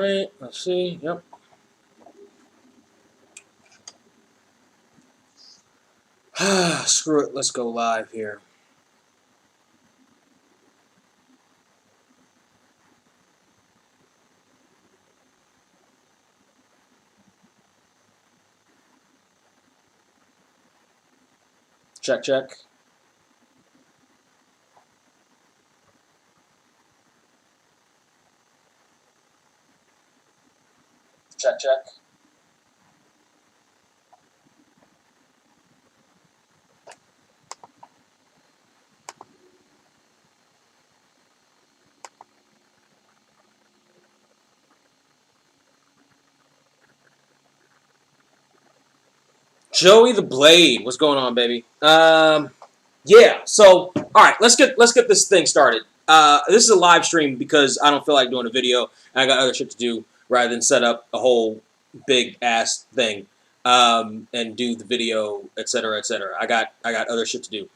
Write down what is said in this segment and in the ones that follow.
right, let's see. Yep. Screw it. Let's go live here. Check, check. Check, check. Joey the Blade, what's going on, baby? Yeah. So, all right, let's get this thing started. This is a live stream because I don't feel like doing a video, and I got other shit to do rather than set up a whole big ass thing and do the video, etc., etc. I got other shit to do.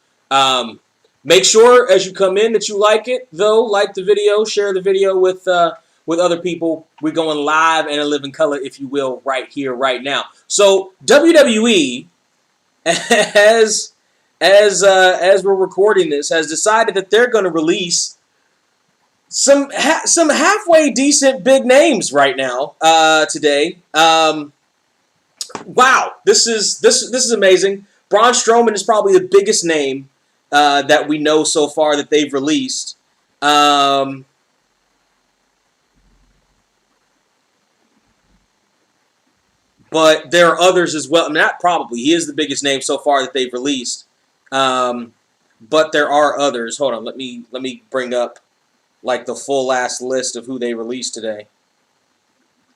Make sure as you come in that you like it, though. Like the video, share the video with other people. We're going live and in living color, if you will, right here, right now. So WWE, as we're recording this, has decided that they're going to release some halfway decent big names right now today. Wow, this is amazing. Braun Strowman is probably the biggest name that we know so far that they've released. But there are others as well. I mean, not probably. He is the biggest name so far that they've released. But there are others. Hold on. Let me bring up like the full last list of who they released today.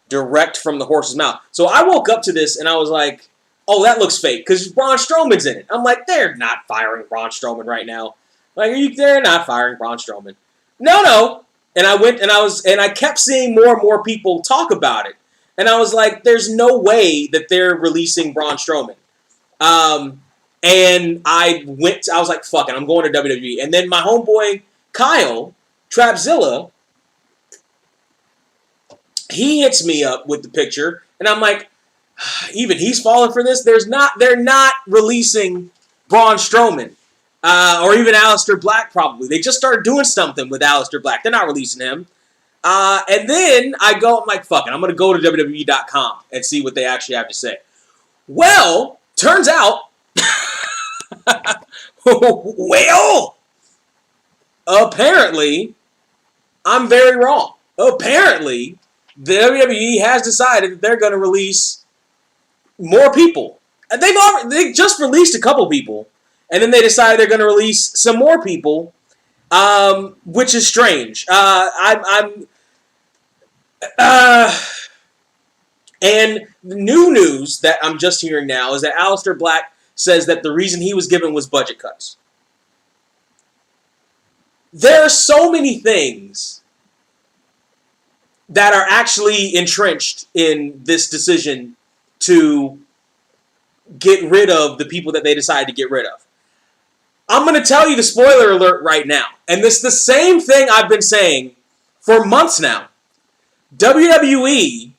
Direct from the horse's mouth. So I woke up to this and I was like, oh, that looks fake because Braun Strowman's in it. I'm like, they're not firing Braun Strowman right now. Like, they're not firing Braun Strowman. No. And I went and I kept seeing more and more people talk about it. And I was like, there's no way that they're releasing Braun Strowman. And I was like, fuck it, I'm going to WWE. And then my homeboy, Kyle, Trapzilla, he hits me up with the picture. And I'm like, even he's falling for this? They're not releasing Braun Strowman. Or even Aleister Black, probably. They just started doing something with Aleister Black. They're not releasing him. And then I'm like, fuck it, I'm going to go to WWE.com and see what they actually have to say. Well, turns out, apparently, I'm very wrong. Apparently, the WWE has decided that they're going to release more people. And they just released a couple people, and then they decided they're going to release some more people, which is strange. And the new news that I'm just hearing now is that Aleister Black says that the reason he was given was budget cuts. There are so many things that are actually entrenched in this decision to get rid of the people that they decided to get rid of. I'm going to tell you the spoiler alert right now. And this is the same thing I've been saying for months now. WWE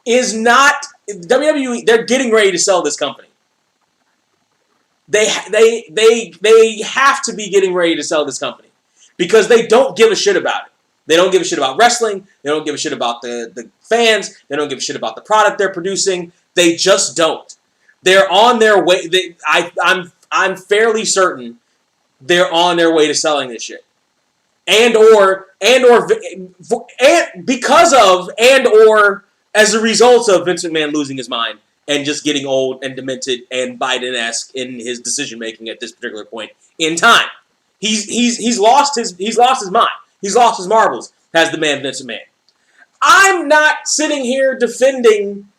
is not WWE. They're getting ready to sell this company. They have to be getting ready to sell this company because they don't give a shit about it. They don't give a shit about wrestling. They don't give a shit about the fans. They don't give a shit about the product they're producing. They just don't. They're on their way. I'm fairly certain they're on their way to selling this shit. Because of as a result of Vince McMahon losing his mind and just getting old and demented and Biden-esque in his decision making at this particular point in time. He's lost his mind. He's lost his marbles, has the man Vince McMahon. I'm not sitting here defending,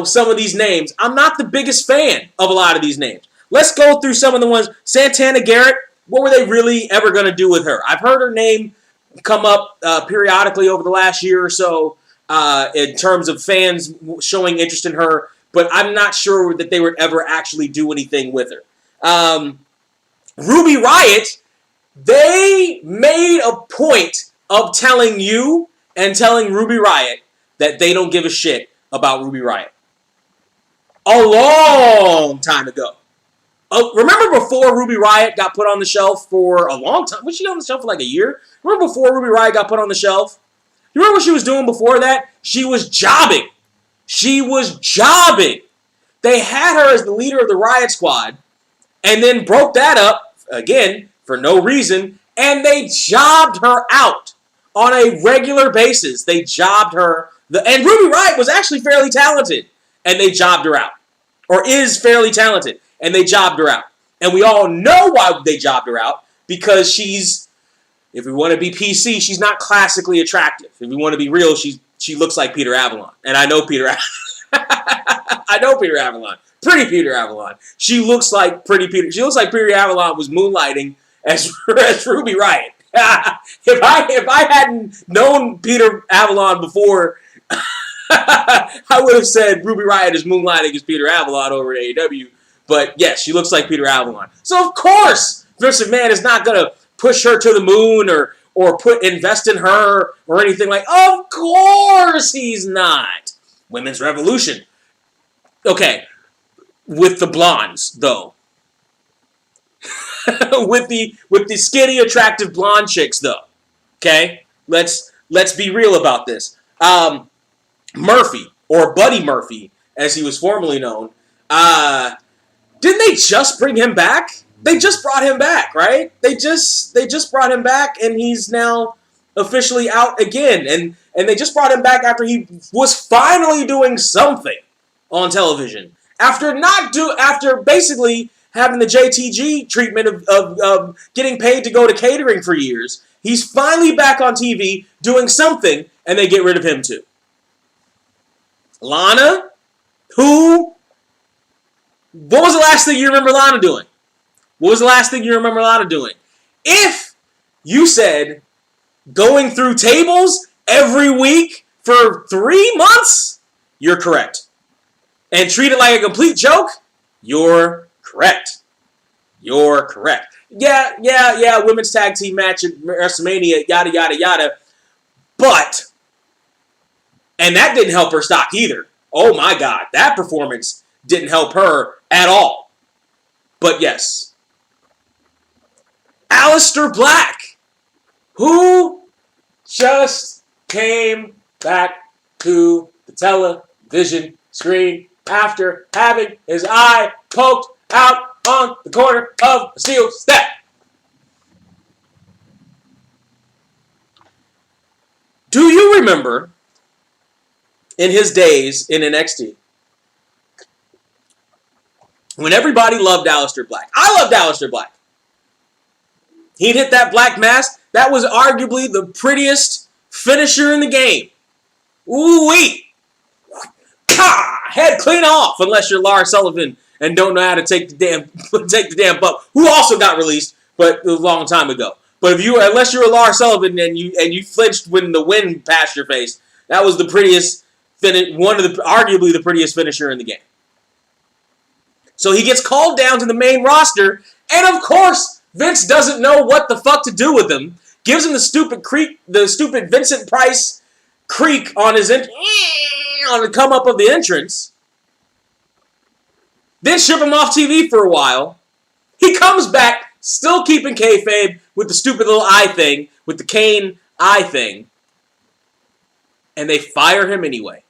some of these names. I'm not the biggest fan of a lot of these names. Let's go through some of the ones. Santana Garrett, what were they really ever going to do with her? I've heard her name come up periodically over the last year or so in terms of fans showing interest in her, but I'm not sure that they would ever actually do anything with her. Ruby Riott, they made a point of telling you and telling Ruby Riott that they don't give a shit about Ruby Riott. A long time ago. Remember before Ruby Riott got put on the shelf for a long time? Was she on the shelf for like a year? Remember before Ruby Riott got put on the shelf? You remember what she was doing before that? She was jobbing. She was jobbing. They had her as the leader of the Riott Squad and then broke that up, again, for no reason, and they jobbed her out on a regular basis. They jobbed her. And Ruby Riott was actually fairly talented, and they jobbed her out. Or is fairly talented, and they jobbed her out. And we all know why they jobbed her out, because she's, if we want to be PC, she's not classically attractive. If we want to be real, she looks like Peter Avalon. And I know Peter I know Peter Avalon. Pretty Peter Avalon. She looks like Pretty Peter. She looks like Peter Avalon was moonlighting as Ruby Riott. If I hadn't known Peter Avalon before, I would have said Ruby Riott is moonlighting as Peter Avalon over at AEW. But yes, she looks like Peter Avalon. So of course, Vince McMahon is not going to push her to the moon or invest in her or anything like. Of course he's not. Women's Revolution. Okay, with the blondes though. with the skinny, attractive blonde chicks though. Okay, let's be real about this. Murphy, or Buddy Murphy, as he was formerly known. Didn't they just bring him back? They just brought him back, right? They just brought him back, and he's now officially out again. And they just brought him back after he was finally doing something on television. After basically having the JTG treatment of getting paid to go to catering for years, he's finally back on TV doing something, and they get rid of him too. Lana, what was the last thing you remember Lana doing? What was the last thing you remember Lana doing? If you said going through tables every week for 3 months, you're correct. And treat it like a complete joke, you're correct. You're correct. Yeah, women's tag team match at WrestleMania, yada, yada, yada. But, and that didn't help her stock either. Oh my God, that performance didn't help her at all. But yes, Aleister Black, who just came back to the television screen after having his eye poked out on the corner of a steel step. Do you remember in his days in NXT when everybody loved Aleister Black? I loved Aleister Black. He'd hit that black mask. That was arguably the prettiest finisher in the game. Ooh-wee. Head clean off, unless you're Lars Sullivan and don't know how to take the damn bump. Who also got released, but a long time ago. But unless you're a Lars Sullivan and you flinched when the wind passed your face, that was the prettiest arguably the prettiest finisher in the game. So he gets called down to the main roster, and of course Vince doesn't know what the fuck to do with him. Gives him the stupid Vincent Price creak on on the come up of the entrance. Then ship him off TV for a while. He comes back, still keeping kayfabe with the stupid little eye thing, with the Kane eye thing. And they fire him anyway.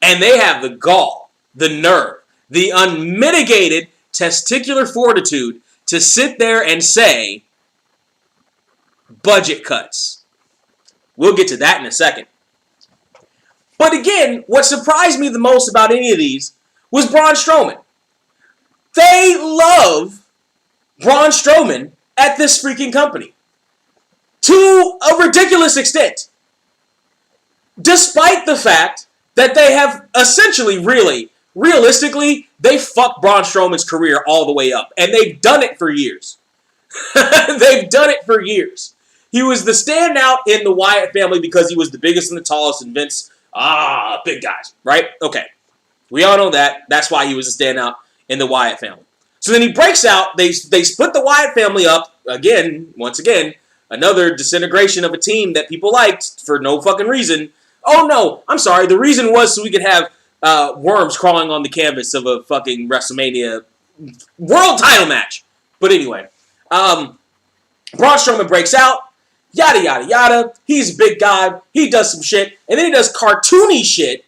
And they have the gall, the nerve, the unmitigated testicular fortitude to sit there and say, budget cuts. We'll get to that in a second. But again, what surprised me the most about any of these was Braun Strowman. They love Braun Strowman at this freaking company. To a ridiculous extent. Despite the fact that they have essentially, realistically, they fucked Braun Strowman's career all the way up. And they've done it for years. They've done it for years. He was the standout in the Wyatt family because he was the biggest and the tallest, and Vince, big guys, right? Okay. We all know that. That's why he was a standout in the Wyatt family. So then he breaks out. They split the Wyatt family up, once again, Another disintegration of a team that people liked for no fucking reason. Oh no, I'm sorry. The reason was so we could have worms crawling on the canvas of a fucking WrestleMania world title match. But anyway, Braun Strowman breaks out. Yada, yada, yada. He's a big guy. He does some shit. And then he does cartoony shit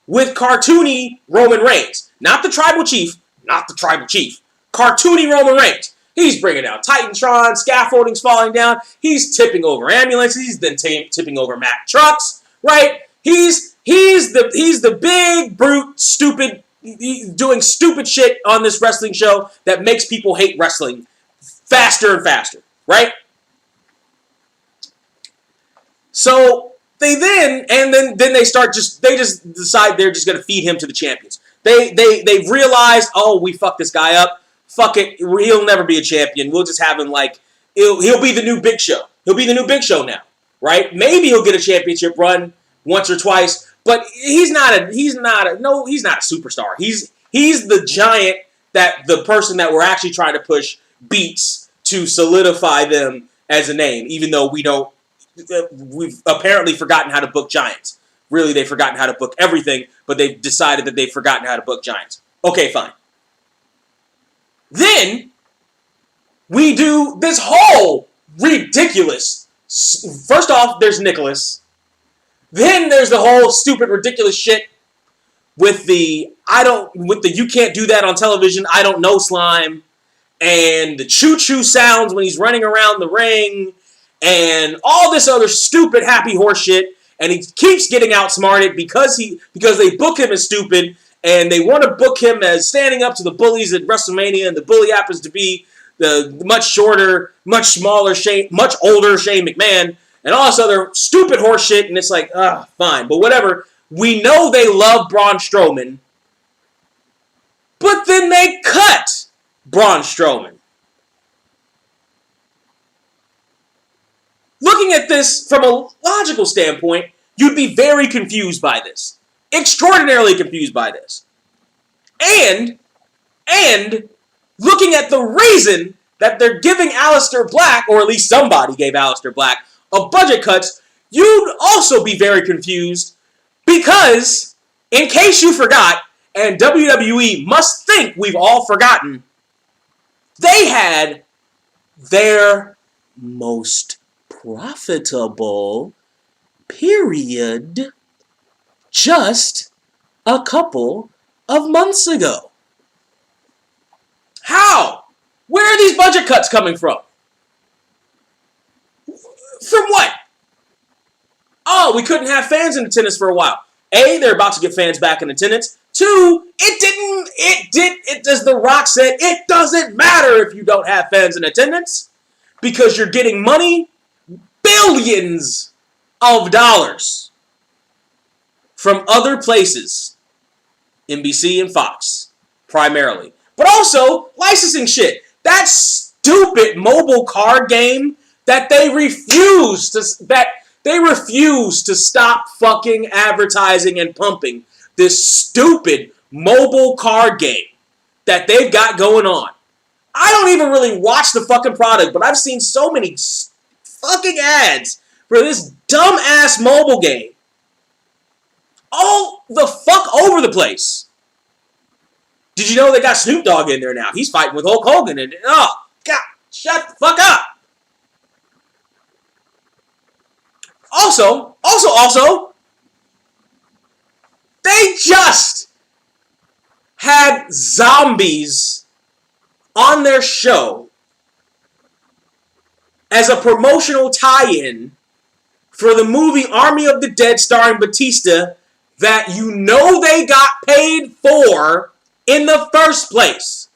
with cartoony Roman Reigns. Not the tribal chief. Not the tribal chief. Cartoony Roman Reigns. He's bringing down Titantron. Scaffolding's falling doing. He's tipping over ambulances. He's then tipping over Mack trucks. Right? He's the big, brute, stupid, doing stupid shit on this wrestling show that makes people hate wrestling faster and faster. Right? So they then they just decide they're just gonna feed him to the champions. They've realized, oh, we fucked this guy up. Fuck it, he'll never be a champion. We'll just have him like he'll be the new Big Show. He'll be the new Big Show now, right? Maybe he'll get a championship run once or twice, but he's not a superstar. He's the giant that the person that we're actually trying to push beats to solidify them as a name, even though we've apparently forgotten how to book giants. Really, they've forgotten how to book everything, but they've decided that they've forgotten how to book giants. Okay, fine. Then, we do this whole ridiculous... First off, there's Nicholas. Then there's the whole stupid, ridiculous shit with the you can't do that on television, I don't know slime, and the choo-choo sounds when he's running around the ring, and all this other stupid happy horse shit, and he keeps getting outsmarted because they book him as stupid, and they want to book him as standing up to the bullies at WrestleMania, and the bully happens to be the much shorter, much smaller, much older Shane McMahon, and all this other stupid horse shit, and it's like, fine, but whatever. We know they love Braun Strowman, but then they cut Braun Strowman. Looking at this from a logical standpoint, you'd be very confused by this. Extraordinarily confused by this. And looking at the reason that they're giving Aleister Black, or at least somebody gave Aleister Black, a budget cuts, you'd also be very confused because, in case you forgot, and WWE must think we've all forgotten, they had their most profitable period just a couple of months ago. How? Where are these budget cuts coming from? From what? Oh, we couldn't have fans in attendance for a while. A, they're about to get fans back in attendance. Two, as The Rock said, it doesn't matter if you don't have fans in attendance because you're getting money, billions of dollars from other places, NBC and Fox, primarily. But also, licensing shit. That stupid mobile card game that they refuse to stop fucking advertising and pumping. This stupid mobile card game that they've got going on. I don't even really watch the fucking product, but I've seen so many fucking ads for this dumb-ass mobile game. All the fuck over the place. Did you know they got Snoop Dogg in there now? He's fighting with Hulk Hogan. And oh, God, shut the fuck up. Also, they just had zombies on their show as a promotional tie-in for the movie Army of the Dead starring Batista that you know they got paid for in the first place.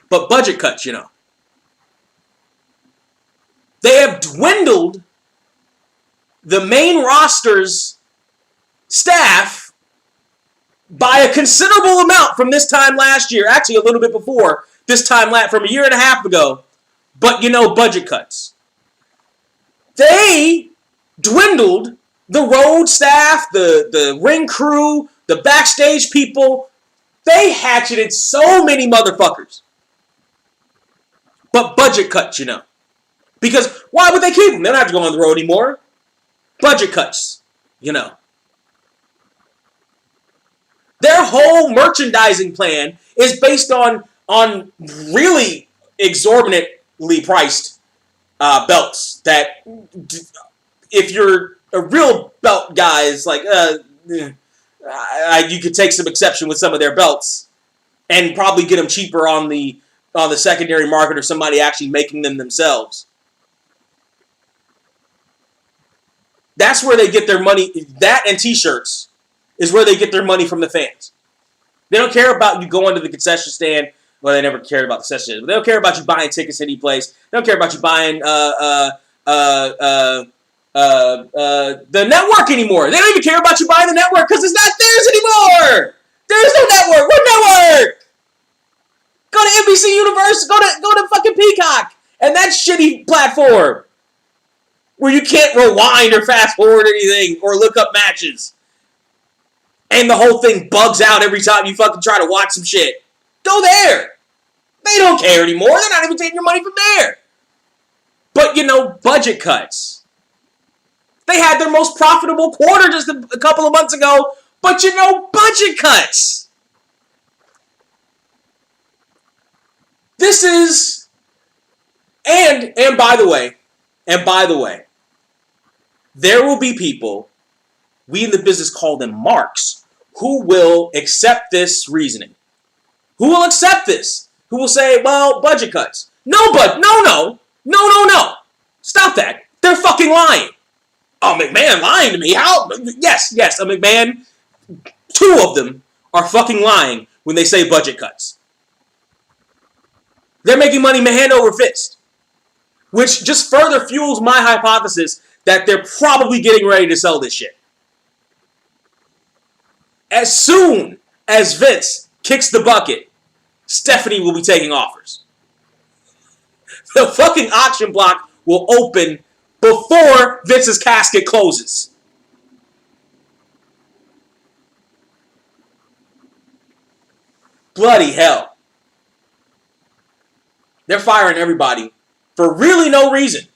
But budget cuts, you know. They have dwindled the main roster's staff by a considerable amount from this time last year. Actually, a little bit before this time from a year and a half ago. But, you know, budget cuts. They dwindled the road staff, the ring crew, the backstage people. They hatcheted so many motherfuckers. But budget cuts, you know. Because why would they keep them? They don't have to go on the road anymore. Budget cuts, you know. Their whole merchandising plan is based on really exorbitantly priced belts that if you're a real belt guy, it's like you could take some exception with some of their belts and probably get them cheaper on the secondary market or somebody actually making them themselves. That's where they get their money. That and t-shirts is where they get their money from the fans. They don't care about you going to the concession stand. Well, they never cared about the concession stand. But they don't care about you buying tickets any place. They don't care about you buying the network anymore. They don't even care about you buying the network because it's not theirs anymore. There is no network. What network? Go to NBC Universe. Go to fucking Peacock and that shitty platform where you can't rewind or fast forward anything or look up matches. And the whole thing bugs out every time you fucking try to watch some shit. Go there. They don't care anymore. They're not even taking your money from there. But, you know, budget cuts. They had their most profitable quarter just a couple of months ago. But, you know, budget cuts. This is... And by the way, there will be people, we in the business call them marks, who will accept this reasoning. Who will accept this? Who will say, well, budget cuts. No. Stop that. They're fucking lying. Oh, McMahon lying to me. How? Yes, a McMahon. 2 of them are fucking lying when they say budget cuts. They're making money hand over fist. Which just further fuels my hypothesis that they're probably getting ready to sell this shit. As soon as Vince kicks the bucket, Stephanie will be taking offers. The fucking auction block will open before Vince's casket closes. Bloody hell. They're firing everybody for really no reason.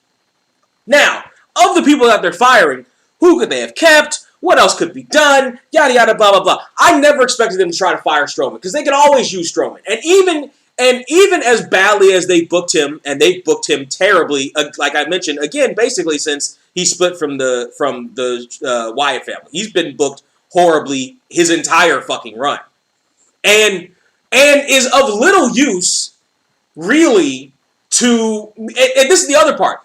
Now, of the people that they're firing, who could they have kept? What else could be done? Yada, yada, blah, blah, blah. I never expected them to try to fire Strowman because they could always use Strowman. And even as badly as they booked him, and they booked him terribly, like I mentioned, again, basically since he split from the Wyatt family. He's been booked horribly his entire fucking run. And is of little use, really, to... And this is the other part.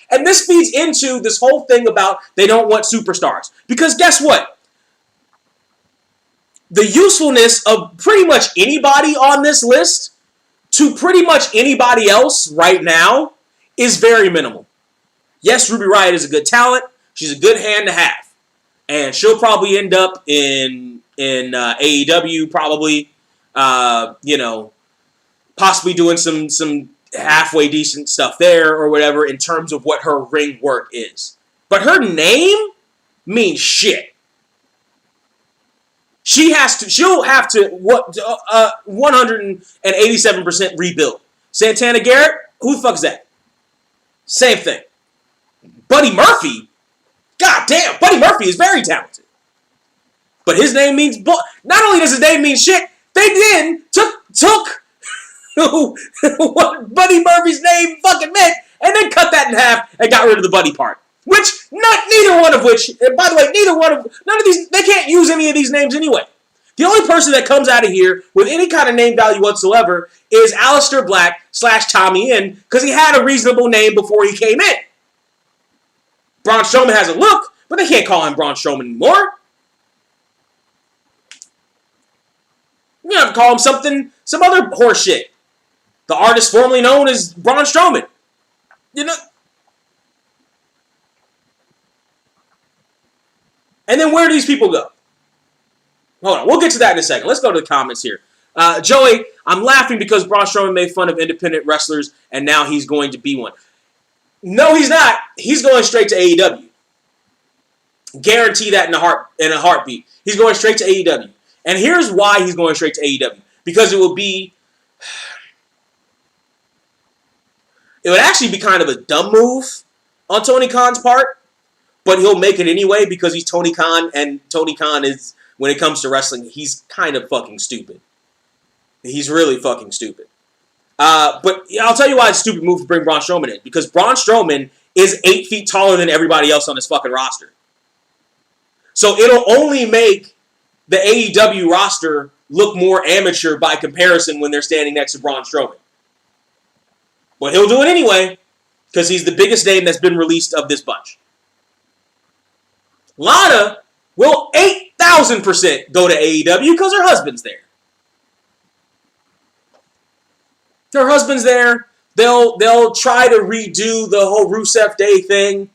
And this feeds into this whole thing about they don't want superstars. Because guess what? The usefulness of pretty much anybody on this list to pretty much anybody else right now is very minimal. Yes, Ruby Riott is a good talent. She's a good hand to have. And she'll probably end up in AEW, probably, possibly doing some halfway decent stuff there or whatever in terms of what her ring work is. But her name means shit. She'll have to 187% rebuild. Santana Garrett, who the fuck is that? Same thing. Buddy Murphy, god damn, Buddy Murphy is very talented. But his name means, not only does his name mean shit, they then took what Buddy Murphy's name fucking meant, and then cut that in half and got rid of the Buddy part. Which, neither one of which, and by the way, none of these, they can't use any of these names anyway. The only person that comes out of here with any kind of name value whatsoever is Aleister Black / Tommy Inn, because he had a reasonable name before he came in. Braun Strowman has a look, but they can't call him Braun Strowman anymore. You have to call him some other horse shit. The artist formerly known as Braun Strowman. You know. And then where do these people go? Hold on, we'll get to that in a second. Let's go to the comments here. Joey, I'm laughing because Braun Strowman made fun of independent wrestlers and now he's going to be one. No, he's not. He's going straight to AEW. Guarantee that in a heartbeat. He's going straight to AEW. And here's why he's going straight to AEW. Because it will be... It would actually be kind of a dumb move on Tony Khan's part, but he'll make it anyway because he's Tony Khan, and Tony Khan is, when it comes to wrestling, he's kind of fucking stupid. He's really fucking stupid. But I'll tell you why it's a stupid move to bring Braun Strowman in. Because Braun Strowman is 8 feet taller than everybody else on this fucking roster. So it'll only make the AEW roster look more amateur by comparison when they're standing next to Braun Strowman. But he'll do it anyway, because he's the biggest name that's been released of this bunch. Lana will 8,000% go to AEW because her husband's there. Her husband's there. They'll try to redo the whole Rusev Day thing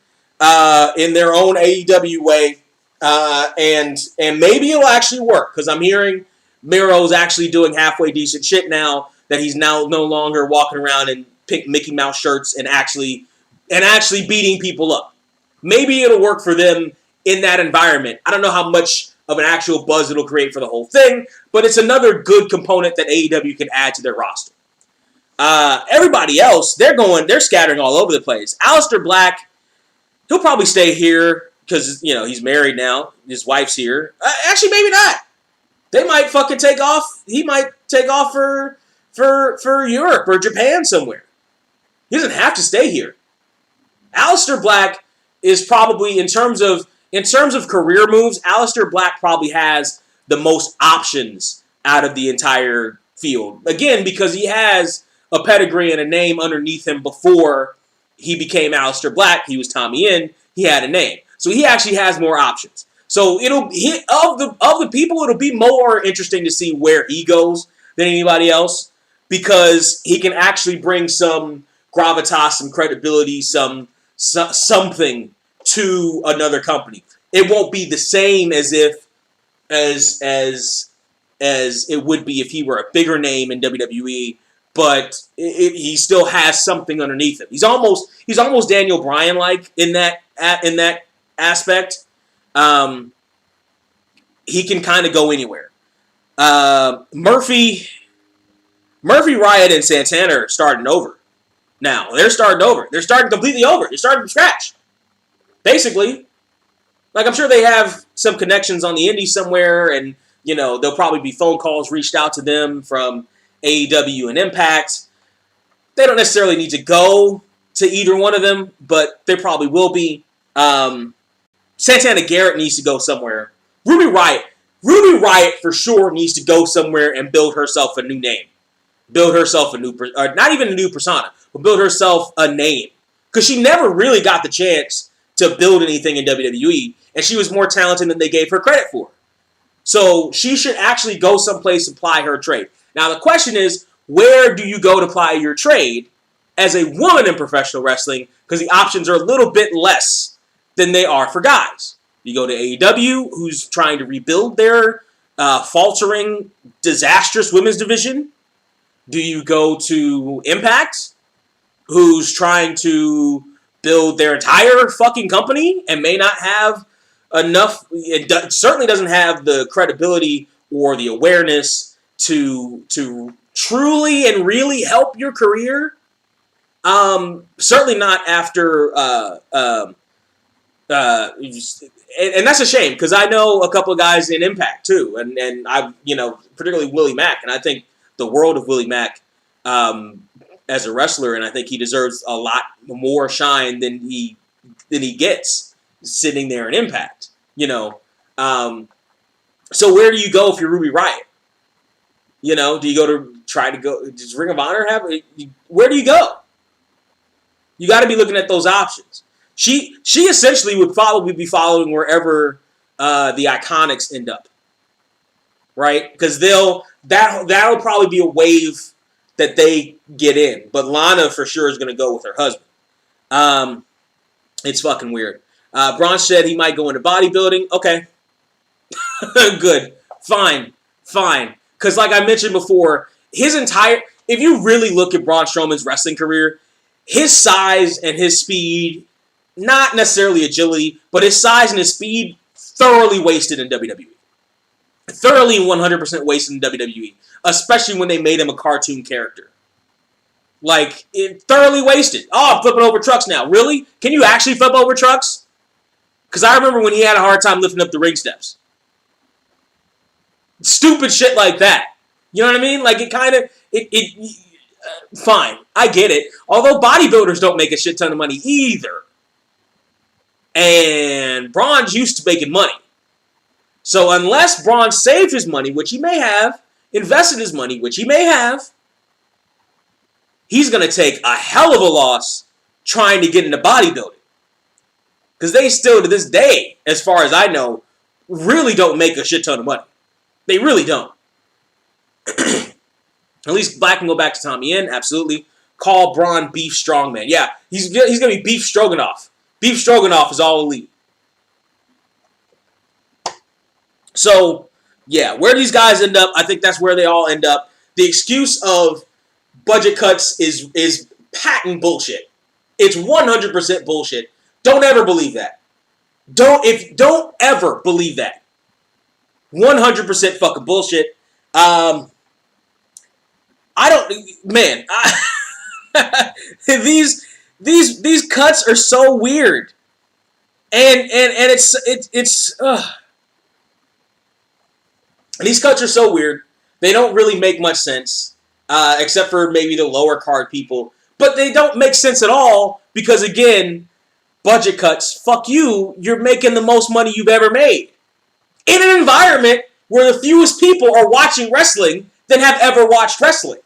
in their own AEW way, and maybe it'll actually work because I'm hearing Miro's actually doing halfway decent shit now that he's now no longer walking around in pink Mickey Mouse shirts and actually beating people up. Maybe it'll work for them in that environment. I don't know how much of an actual buzz it'll create for the whole thing, but it's another good component that AEW can add to their roster. Everybody else, they're scattering all over the place. Aleister Black, he'll probably stay here because, he's married now. His wife's here. Actually, maybe not. They might fucking take off. He might take off for Europe or Japan somewhere. He doesn't have to stay here. Aleister Black is probably, in terms of career moves, Aleister Black probably has the most options out of the entire field. Again, because he has a pedigree and a name underneath him before he became Aleister Black. He was Tommy Inn. He had a name. So he actually has more options. So of the people, it'll be more interesting to see where he goes than anybody else because he can actually bring some gravitas, some credibility, something to another company. It won't be the same as it would be if he were a bigger name in WWE. But he still has something underneath him. He's almost Daniel Bryan-like in that aspect. He can kind of go anywhere. Murphy, Riot, and Santana are starting over. Now they're starting over. They're starting completely over. They're starting from scratch. Basically, like I'm sure they have some connections on the indies somewhere, and there'll probably be phone calls reached out to them from AEW and Impact. They don't necessarily need to go to either one of them, but there probably will be. Santana Garrett needs to go somewhere. Ruby Riott for sure needs to go somewhere and build herself a new name. Build herself not even a new persona, but build herself a name. Because she never really got the chance to build anything in WWE, and she was more talented than they gave her credit for. So she should actually go someplace and ply her trade. Now, the question is, where do you go to ply your trade as a woman in professional wrestling? Because the options are a little bit less than they are for guys. You go to AEW, who's trying to rebuild their faltering, disastrous women's division. Do you go to Impact, who's trying to build their entire fucking company and may not have enough, it certainly doesn't have the credibility or the awareness to truly and really help your career? Certainly not after, and that's a shame because I know a couple of guys in Impact too, and I, particularly Willie Mack, and I think the world of Willie Mack as a wrestler, and I think he deserves a lot more shine than he gets sitting there in Impact. So where do you go if you're Ruby Riott? Do you go to try to go? Does Ring of Honor have? Where do you go? You got to be looking at those options. She essentially would probably be following wherever the Iconics end up, right? Because that'll probably be a wave that they get in. But Lana for sure is going to go with her husband. It's fucking weird. Braun said he might go into bodybuilding. Okay, good, fine. Because like I mentioned before, if you really look at Braun Strowman's wrestling career, his size and his speed, not necessarily agility, but his size and his speed, thoroughly wasted in WWE. Thoroughly 100% wasted in WWE. Especially when they made him a cartoon character. Like, thoroughly wasted. Oh, I'm flipping over trucks now. Really? Can you actually flip over trucks? Because I remember when he had a hard time lifting up the ring steps. Stupid shit like that. You know what I mean? Like, it kind of... fine. I get it. Although bodybuilders don't make a shit ton of money either. And Braun's used to making money. So unless Braun saved his money, which he may have, invested his money, which he may have, he's going to take a hell of a loss trying to get into bodybuilding. Because they still, to this day, as far as I know, really don't make a shit ton of money. They really don't. At least Black can go back to Tommy Inn, absolutely. Call Braun Beef Strongman. Yeah, he's going to be Beef Stroganoff. Beef Stroganoff is all elite. So, yeah, where these guys end up, I think that's where they all end up. The excuse of budget cuts is patent bullshit. It's 100% bullshit. Don't ever believe that. Don't ever believe that. 100% fucking bullshit. I don't, man. These cuts are so weird, and these cuts are so weird. They don't really make much sense, except for maybe the lower card people. But they don't make sense at all because, again, budget cuts. Fuck you. You're making the most money you've ever made in an environment where the fewest people are watching wrestling than have ever watched wrestling.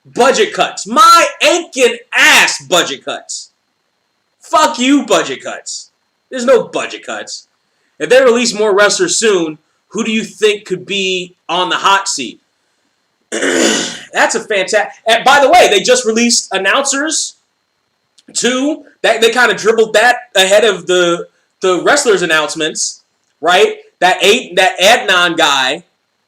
Budget cuts. My ainkin' ass budget cuts. Fuck you, budget cuts. There's no budget cuts. If they release more wrestlers soon, who do you think could be on the hot seat? That's a fantastic... And by the way, they just released announcers, too. They kind of dribbled that ahead of the wrestlers' announcements, right? That Adnan guy,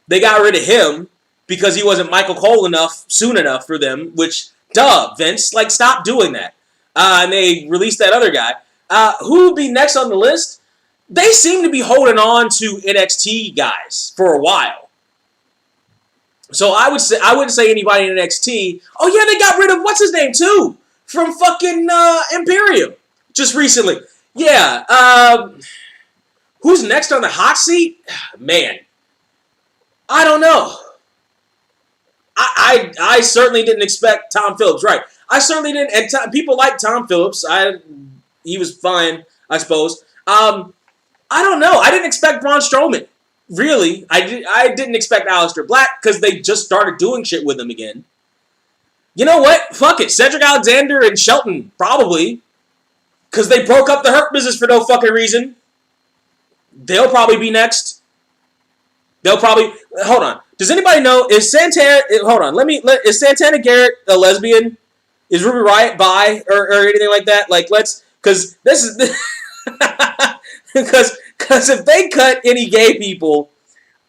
they got rid of him because he wasn't Michael Cole enough, soon enough for them, which, duh, Vince, like, stop doing that. And they released that other guy. Who would be next on the list? They seem to be holding on to NXT guys for a while. So I wouldn't say anybody in NXT. Oh yeah, they got rid of what's his name too from fucking Imperium just recently. Yeah. Who's next on the hot seat? Man, I don't know. I certainly didn't expect Tom Phillips. Right. I certainly didn't. And people like Tom Phillips. He was fine, I suppose. I don't know. I didn't expect Braun Strowman. Really. I didn't expect Aleister Black because they just started doing shit with him again. You know what? Fuck it. Cedric Alexander and Shelton, probably. Because they broke up the Hurt Business for no fucking reason. They'll probably be next. They'll probably... Hold on. Does anybody know... Is Santana... Hold on. Is Santana Garrett a lesbian? Is Ruby Riott bi? Or anything like that? Like, let's... Because this is... Because if they cut any gay people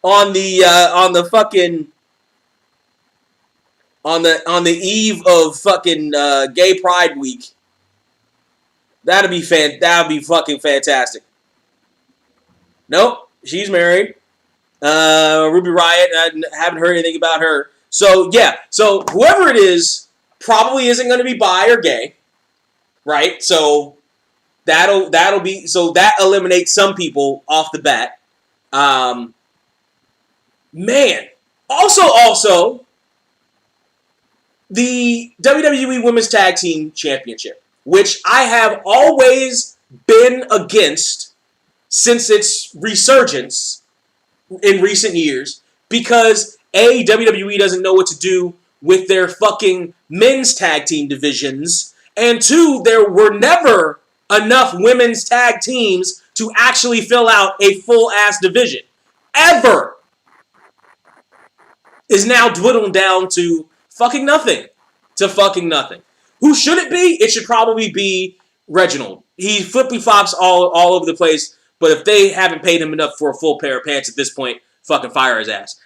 on the fucking on the eve of fucking Gay Pride Week, that'd be fucking fantastic. Nope, she's married. Ruby Riott, I haven't heard anything about her. So yeah, so whoever it is probably isn't going to be bi or gay, right? So. That'll be so that eliminates some people off the bat. Man. Also, the WWE Women's Tag Team Championship, which I have always been against since its resurgence in recent years, because A, WWE doesn't know what to do with their fucking men's tag team divisions, and two, there were never enough women's tag teams to actually fill out a full-ass division. Ever. Is now dwindled down to fucking nothing. Who should it be? It should probably be Reginald. He flippy-flops all over the place, but if they haven't paid him enough for a full pair of pants at this point, fucking fire his ass.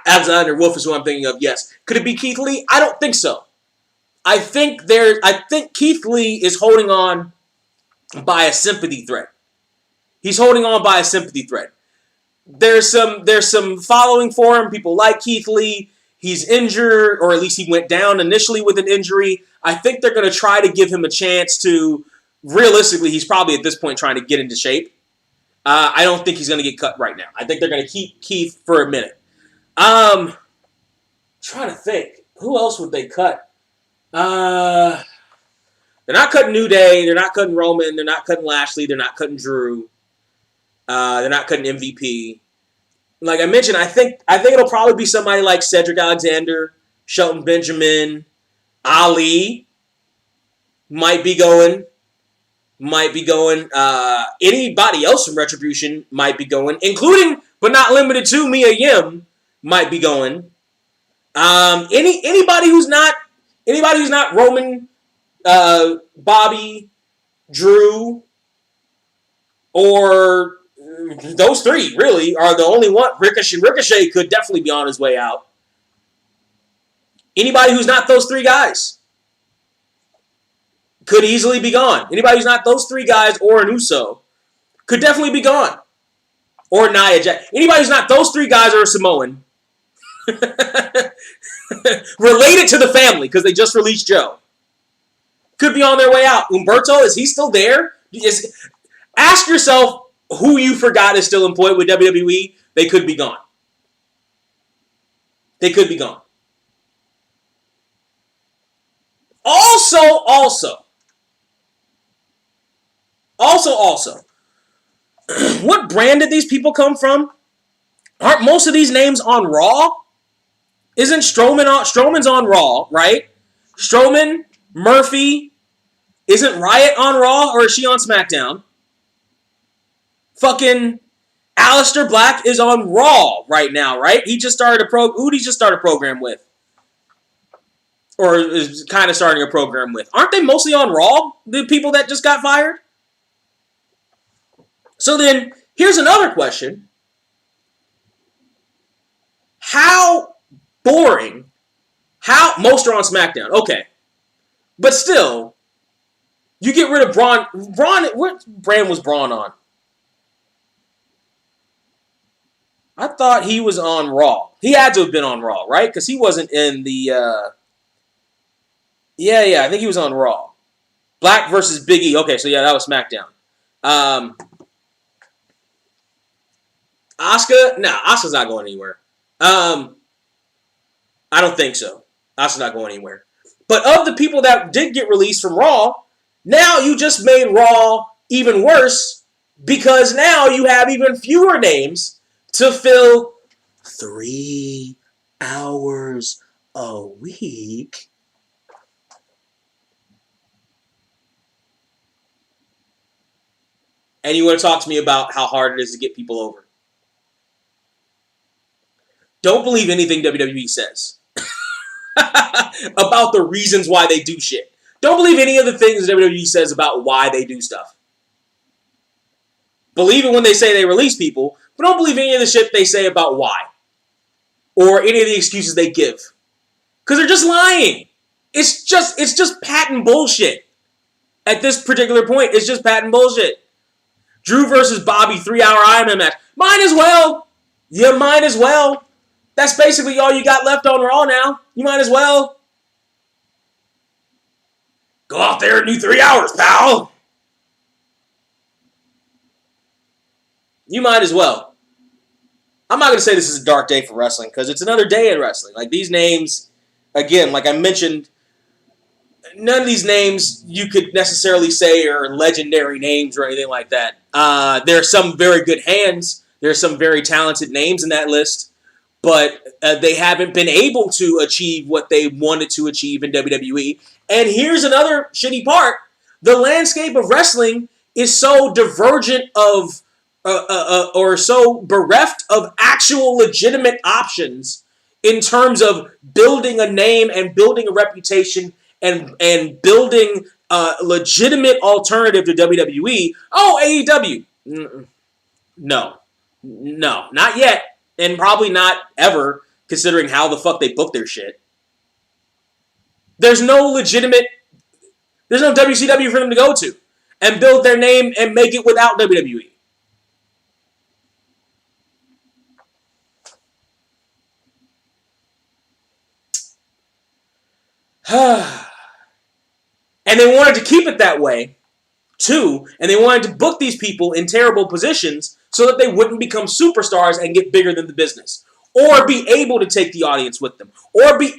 Alexander Wolf is who I'm thinking of, yes. Could it be Keith Lee? I don't think so. I think Keith Lee is holding on by a sympathy thread. He's holding on by a sympathy thread. There's some following for him. People like Keith Lee. He's injured, or at least he went down initially with an injury. I think they're going to try to give him a chance to. Realistically, he's probably at this point trying to get into shape. I don't think he's going to get cut right now. I think they're going to keep Keith for a minute. Trying to think, who else would they cut? They're not cutting New Day. They're not cutting Roman. They're not cutting Lashley. They're not cutting Drew. They're not cutting MVP. Like I mentioned, I think it'll probably be somebody like Cedric Alexander, Shelton Benjamin, Ali might be going. Anybody else from Retribution might be going, including but not limited to Mia Yim might be going. Anybody who's not Roman, Bobby, Drew, or those three really are the only one. Ricochet could definitely be on his way out. Anybody who's not those three guys could easily be gone. Anybody who's not those three guys or an Uso could definitely be gone. Or Nia Jax. Anybody who's not those three guys or a Samoan related to the family because they just released Joe could be on their way out. Humberto, is he still there? Ask yourself who you forgot is still employed with WWE. They could be gone. They could be gone. Also, what brand did these people come from? Aren't most of these names on Raw? Isn't Strowman's on Raw, right? Strowman, Murphy, isn't Riot on Raw, or is she on SmackDown? Fucking Aleister Black is on Raw right now, right? He just started who did he just start a program with? Or is kind of starting a program with. Aren't they mostly on Raw, the people that just got fired? So then, here's another question. How boring, most are on SmackDown, okay. But still, you get rid of Braun, what brand was Braun on? I thought he was on Raw. He had to have been on Raw, right? Because he wasn't in the, I think he was on Raw. Black versus Big E. Okay, so yeah, that was SmackDown. Asuka? Nah, Asuka's not going anywhere. I don't think so. Asuka's not going anywhere. But of the people that did get released from Raw, now you just made Raw even worse because now you have even fewer names to fill 3 hours a week. And you want to talk to me about how hard it is to get people over. Don't believe anything WWE says about the reasons why they do shit. Don't believe any of the things WWE says about why they do stuff. Believe it when they say they release people, but don't believe any of the shit they say about why. Or any of the excuses they give. Because they're just lying. It's just patent bullshit. At this particular point, it's just patent bullshit. Drew versus Bobby 3-hour Ironman match. Might as well. You might as well. That's basically all you got left on Raw now. You might as well. Go out there and do 3 hours, pal. You might as well. I'm not going to say this is a dark day for wrestling because it's another day in wrestling. Like these names, again, like I mentioned, none of these names you could necessarily say are legendary names or anything like that. There are some very good hands. There are some very talented names in that list. But they haven't been able to achieve what they wanted to achieve in WWE. And here's another shitty part. The landscape of wrestling is so divergent of, or so bereft of actual legitimate options in terms of building a name and building a reputation and building a legitimate alternative to WWE. Oh, AEW. No, not yet. And probably not ever, considering how the fuck they book their shit. There's no WCW for them to go to and build their name and make it without WWE. And they wanted to keep it that way, too. And they wanted to book these people in terrible positions so that they wouldn't become superstars and get bigger than the business, or be able to take the audience with them, or be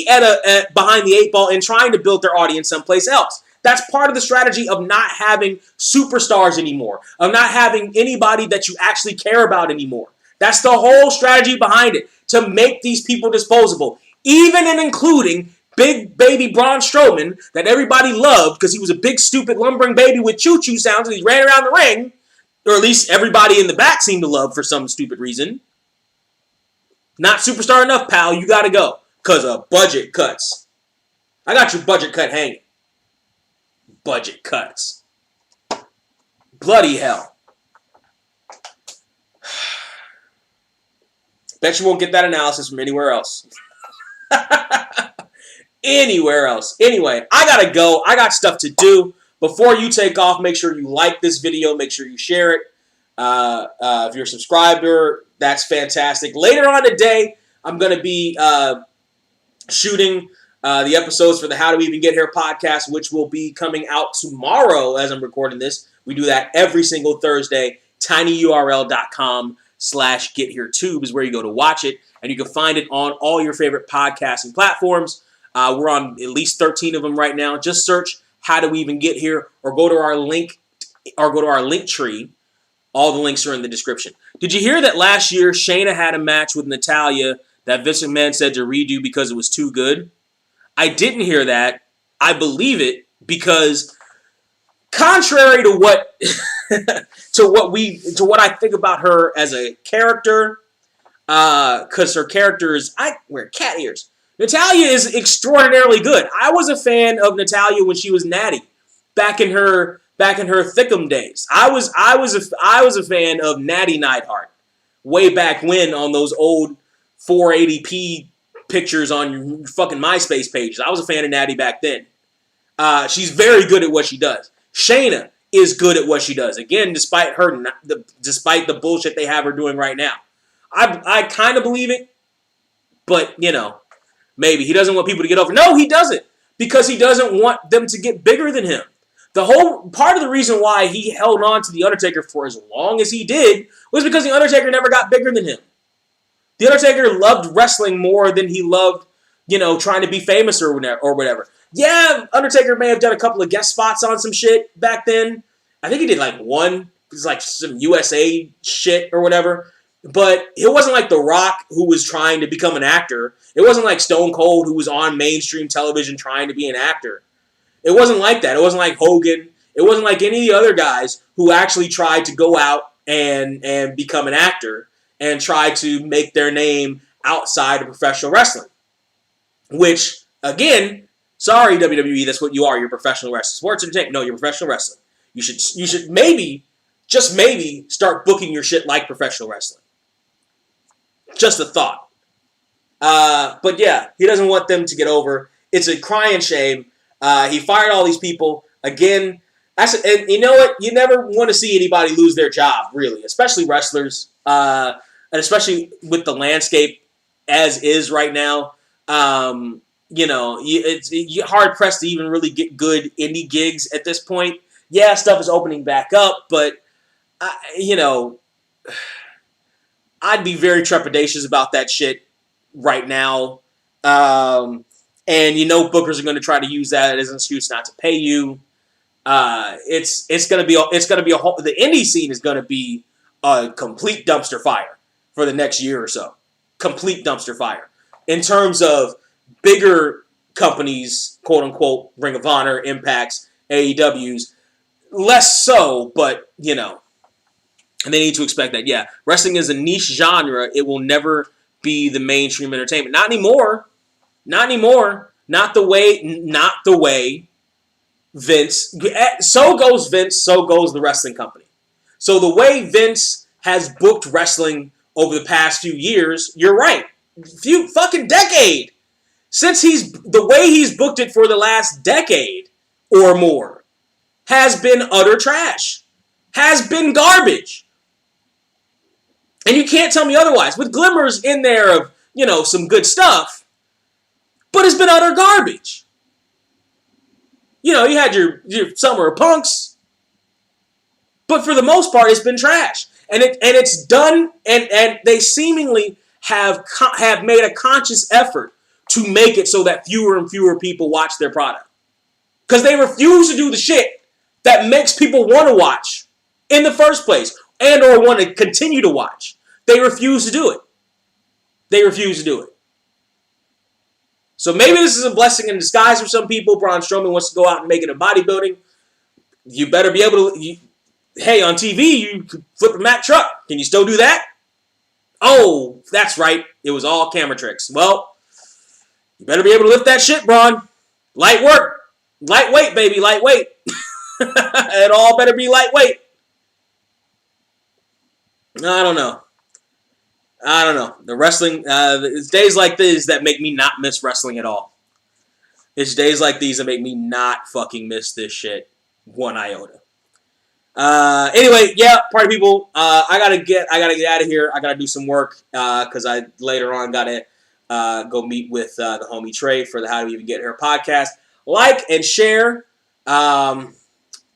at behind the eight ball and trying to build their audience someplace else. That's part of the strategy of not having superstars anymore, of not having anybody that you actually care about anymore. That's the whole strategy behind it, to make these people disposable, even and including big baby Braun Strowman that everybody loved because he was a big stupid lumbering baby with choo-choo sounds and he ran around the ring, or at least everybody in the back seemed to love for some stupid reason. Not superstar enough, pal. You gotta go because of budget cuts. I got your budget cut hanging. Budget cuts. Bloody hell. Bet you won't get that analysis from anywhere else. Anywhere else. Anyway, I gotta go. I got stuff to do. Before you take off, make sure you like this video. Make sure you share it. If you're a subscriber, that's fantastic. Later on today, I'm going to be shooting the episodes for the How Do We Even Get Here podcast, which will be coming out tomorrow as I'm recording this. We do that every single Thursday. tinyurl.com/getheretube is where you go to watch it, and you can find it on all your favorite podcasting platforms. We're on at least 13 of them right now. Just search How Do We Even Get Here, or go to our link tree. All the links are in the description. Did you hear that last year Shayna had a match with Natalya that Vince McMahon said to redo because it was too good? I didn't hear that. I believe it because, contrary to what to what I think about her as a character, because her character is, I wear cat ears. Natalya is extraordinarily good. I was a fan of Natalya when she was Natty, back in her Thickum days. I was a fan of Natty Neidhart way back when on those old 480p pictures on your fucking MySpace pages. I was a fan of Natty back then. She's very good at what she does. Shayna is good at what she does. Again, despite the bullshit they have her doing right now. I kind of believe it, but you know, maybe he doesn't want people to get over. No, he doesn't, because he doesn't want them to get bigger than him. The whole part of the reason why he held on to The Undertaker for as long as he did was because The Undertaker never got bigger than him. The Undertaker loved wrestling more than he loved, you know, trying to be famous or whatever. Yeah, Undertaker may have done a couple of guest spots on some shit back then. I think he did like one. It was like some USA shit or whatever. But it wasn't like The Rock, who was trying to become an actor. It wasn't like Stone Cold, who was on mainstream television trying to be an actor. It wasn't like that. It wasn't like Hogan. It wasn't like any of the other guys who actually tried to go out and become an actor and try to make their name outside of professional wrestling. Which, again, sorry WWE, that's what you are. You're professional wrestling. Sports entertainment. No, you're professional wrestling. You should maybe, just maybe, start booking your shit like professional wrestling. Just a thought. But yeah, he doesn't want them to get over. It's a crying shame. He fired all these people. Again, and you know what? You never want to see anybody lose their job, really, especially wrestlers, and especially with the landscape as is right now. You know, you're hard-pressed to even really get good indie gigs at this point. Yeah, stuff is opening back up, but, you know, I'd be very trepidatious about that shit right now. And you know bookers are going to try to use that as an excuse not to pay you. It's going to be a whole, the indie scene is going to be a complete dumpster fire for the next year or so. Complete dumpster fire. In terms of bigger companies, quote unquote, Ring of Honor, Impacts, AEWs, less so, but you know, and they need to expect that. Yeah, wrestling is a niche genre. It will never be the mainstream entertainment. Not anymore. Not anymore. Not the way Vince. So goes Vince, so goes the wrestling company. So the way Vince has booked wrestling over the past few years, you're right. Few fucking decade. Since the way he's booked it for the last decade or more has been utter trash. Has been garbage. And you can't tell me otherwise. With glimmers in there of, you know, some good stuff. but it's been utter garbage. You know, you had your Summer of Punks, but for the most part, it's been trash. And it's done, and they seemingly have made a conscious effort to make it so that fewer and fewer people watch their product. Because they refuse to do the shit that makes people want to watch in the first place and or want to continue to watch. They refuse to do it. They refuse to do it. So maybe this is a blessing in disguise for some people. Braun Strowman wants to go out and make it a bodybuilding. You better be able to... hey, on TV, you could flip a Mack truck. Can you still do that? Oh, that's right. It was all camera tricks. Well, you better be able to lift that shit, Braun. Light work. Lightweight, baby. Lightweight. It all better be lightweight. I don't know. The wrestling, it's days like this that make me not miss wrestling at all. It's days like these that make me not fucking miss this shit one iota. Anyway, yeah, party people, I gotta get out of here. I gotta do some work, because I later on gotta go meet with the homie Trey for the How Do We Even Get Here podcast. Like and share, and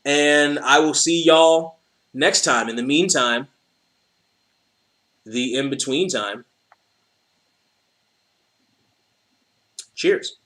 I will see y'all next time. In the meantime, the in-between time, cheers.